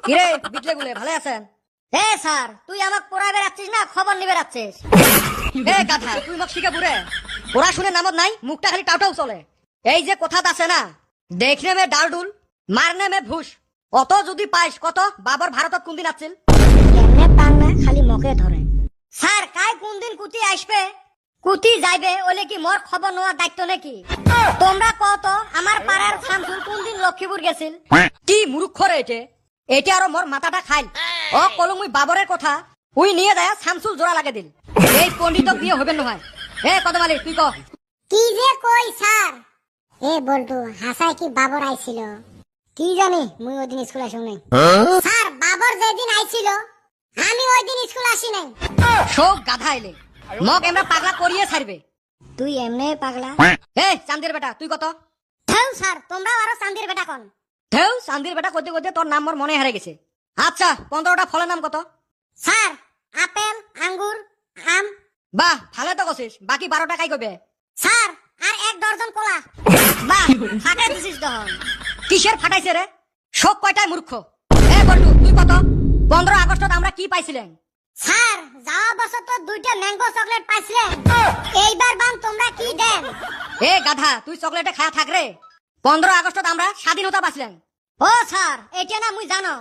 কিরে বিটলে গুলে ভালো আছেন? স্যার তুই আমাক পড়াই বেড়াচ্ছিস না খবর নিবে রাখছিস? গাধা তুই মোক শিখে বুড়ে পড়াশুনে নামত নাই, মুখটা খালি টাউটাও চলে। এই যে কথাত আছে না, দেখনে মে ডালডুল মারনে মে ভুস। অত যদি পাইস কত বাবর ভারতত কোনদিন আছিল? কেমনে পাং না খালি মকে ধরে। স্যার কাই কোনদিন কুতি আসবে কুতি যাইবে ওলে কি মোর খবর নেওয়ার দায়িত্ব নাকি? তোমরা কত আমার পাড়ার শামসুল কোনদিন লক্ষ্মীপুর গেছিল? কি মূর্খ রে এটে, এটা আরো মোর মাথাটা খাইল। ও কলু মুই বাবরের কথা উই নিয়ে যায় শামসুল জোড়া লাগে দিল। এই পণ্ডিত বিয়ে হবে নহয়। কদমালি তুই ক কি যে কই স্যার? বলটু হাসাই কি বাবর আইছিল? কি জানি মুই ওই দিন স্কুল আসি নাই। স্যার বাবর যেদিন আইছিল আমি ওই দিন স্কুল আসি নাই। সব গাধা এলে মক এমরা পাগলা করিয়ে ছাড়বে। তুই এমনে পাগলা? চান্দির বেটা তুই কত? থেউ স্যার তোমরাও আরো চান্দির বেটা কোন? থেউ চান্দির বেটা কইতে কইতে তোর নাম মোর মনে হারে গেছে। আচ্ছা 15টা ফলের নাম কত? স্যার আপেল, আঙ্গুর, আম। বাহ ভালো তো কছিস, বাকি 12 টাকাই কইবে। স্যার আর 1 ডজন কলা। বাহ ফাটাই দিছিস তখন। কিসের ফাটাইছে রে? সব কয়টাই মূর্খ। বলটু তুই কত? 15 আগস্টত আমরা কি পাইছিলেন? স্যার যাওয়া বছর তো 2টা ম্যাঙ্গো চকলেট পাইছিলেন, এইবার বান তোমরা কি দেন? গাধা তুই চকলেটে খায়া থাক রে। 15 আগস্টত আমরা স্বাধীনতা পাইছিলেন। ও স্যার এটা না মুই জানো।